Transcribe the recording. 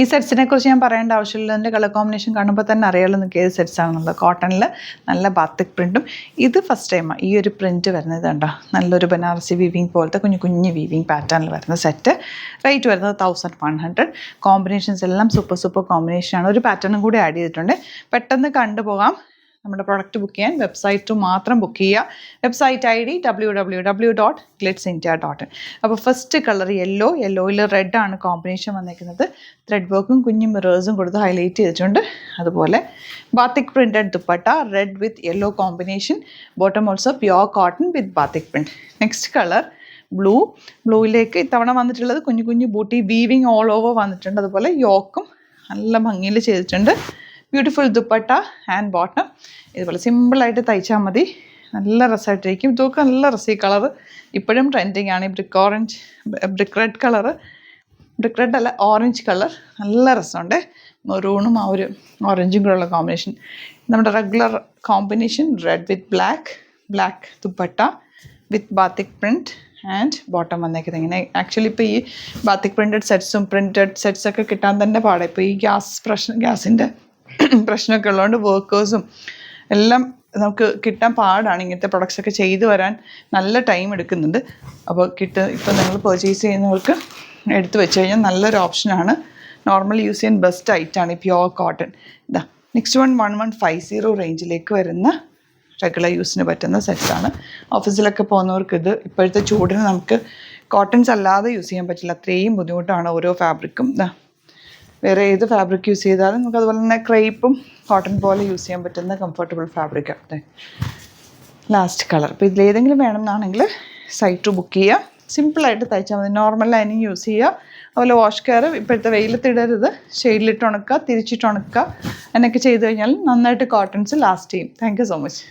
ഈ സെറ്റ്സിനെ കുറിച്ച് ഞാൻ പറയേണ്ട ആവശ്യമില്ല. എൻ്റെ കളർ കോമ്പിനേഷൻ കാണുമ്പോൾ തന്നെ അറിയാമല്ലോ നിങ്ങൾക്ക് ഏത് സെറ്റ്സ് ആണെന്നുള്ളത്. കോട്ടണിൽ നല്ല ബാത്തിക് പ്രിൻറ്റും. ഇത് ഫസ്റ്റ് ടൈമാണ് ഈ ഒരു പ്രിൻറ്റ് വരുന്നത്. കണ്ടോ, നല്ലൊരു ബനാറസി വീവിങ് പോലത്തെ കുഞ്ഞു വീവിങ് പാറ്റേണിൽ വരുന്ന സെറ്റ്. റേറ്റ് വരുന്നത് 1100. കോമ്പിനേഷൻസ് എല്ലാം സൂപ്പർ കോമ്പിനേഷനാണ്. ഒരു പാറ്റേണും കൂടി ആഡ് ചെയ്തിട്ടുണ്ട്. പെട്ടെന്ന് കണ്ടുപോകാം. നമ്മുടെ പ്രൊഡക്റ്റ് ബുക്ക് ചെയ്യാൻ വെബ്സൈറ്റ് മാത്രം ബുക്ക് ചെയ്യുക. Website ID www.glitzindia.in. അപ്പോൾ ഫസ്റ്റ് കളർ യെല്ലോയിൽ റെഡാണ് കോമ്പിനേഷൻ വന്നിരിക്കുന്നത്. ത്രെഡ് വർക്കും കുഞ്ഞു മിറേഴ്സും കൊടുത്ത് ഹൈലൈറ്റ് ചെയ്തിട്ടുണ്ട്. അതുപോലെ batik printed dupatta, red with yellow combination. Bottom also pure cotton with batik print. Next colour ബ്ലൂയിലേക്ക് ഇത്തവണ വന്നിട്ടുള്ളത് കുഞ്ഞു ബൂട്ടി വീവിങ് ഓൾ ഓവർ വന്നിട്ടുണ്ട്. അതുപോലെ യോക്കും നല്ല ഭംഗിയിൽ ചെയ്തിട്ടുണ്ട്. Beautiful dupatta and bottom. ഇതുപോലെ സിമ്പിളായിട്ട് തയ്ച്ചാൽ മതി. നല്ല രസമായിട്ടിരിക്കും. ഇതൊക്കെ നല്ല രസം. ഈ കളറ് ഇപ്പോഴും ട്രെൻഡിങ് ആണ്. ഈ brick red colour, brick red അല്ല, ഓറഞ്ച് കളർ നല്ല രസമുണ്ട്. മെറൂണും ആ ഒരു ഓറഞ്ചും കൂടെ ഉള്ള കോമ്പിനേഷൻ. നമ്മുടെ regular combination read with black dupatta with batik print and bottom വന്നേക്കുന്നത് ഇങ്ങനെ. ആക്ച്വലി ഇപ്പോൾ ഈ ബാത്തിക് പ്രിൻറ്റഡ് സെറ്റ്സും പ്രിൻറ്റഡ് സെറ്റ്സൊക്കെ കിട്ടാൻ തന്നെ പാടാം. ഇപ്പോൾ ഈ ഗ്യാസിൻ്റെ പ്രശ്നമൊക്കെ ഉള്ളതുകൊണ്ട് വർക്കേഴ്സും എല്ലാം നമുക്ക് കിട്ടാൻ പാടാണ്. ഇങ്ങനത്തെ പ്രൊഡക്ട്സൊക്കെ ചെയ്തു വരാൻ നല്ല ടൈം എടുക്കുന്നുണ്ട്. അപ്പോൾ ഇപ്പോൾ നിങ്ങൾ പർച്ചേസ് ചെയ്യുന്നവർക്ക് എടുത്തു വെച്ച് കഴിഞ്ഞാൽ നല്ലൊരു ഓപ്ഷനാണ്. നോർമൽ യൂസ് ചെയ്യാൻ ബെസ്റ്റ് ഐറ്റാണ് ഈ പ്യുവർ കോട്ടൺ. ഇതാ നെക്സ്റ്റ് 1150 റേഞ്ചിലേക്ക് വരുന്ന റെഗുലർ യൂസിന് പറ്റുന്ന സെറ്റ്സാണ്. ഓഫീസിലൊക്കെ പോകുന്നവർക്ക് ഇത് ഇപ്പോഴത്തെ ചൂടിന് നമുക്ക് കോട്ടൺസ് അല്ലാതെ യൂസ് ചെയ്യാൻ പറ്റില്ല. അത്രയും ബുദ്ധിമുട്ടാണ് ഓരോ ഫാബ്രിക്കും. വേറെ ഏത് ഫാബ്രിക് യൂസ് ചെയ്താലും നമുക്ക് അതുപോലെ തന്നെ ക്രേപ്പും കോട്ടൺ പോലെ യൂസ് ചെയ്യാൻ പറ്റുന്ന കംഫർട്ടബിൾ ഫാബ്രിക്കാണ്. Last colour. അപ്പോൾ ഇതിലേതെങ്കിലും വേണമെന്നാണെങ്കിൽ സൈറ്റ് ബുക്ക് ചെയ്യുക. സിമ്പിളായിട്ട് തയ്ച്ചാൽ മതി. നോർമൽ ലൈനിങ് യൂസ് ചെയ്യുക. അതുപോലെ വാഷ് കെയർ ഇപ്പോഴത്തെ വെയിലത്തിടരുത്. ഷെയ്ഡിലിട്ട് ഉണക്കുക, തിരിച്ചിട്ട് ഉണക്കുക എന്നൊക്കെ ചെയ്ത് കഴിഞ്ഞാൽ നന്നായിട്ട് കോട്ടൺസ് ലാസ്റ്റ് ചെയ്യും. Thank you so much.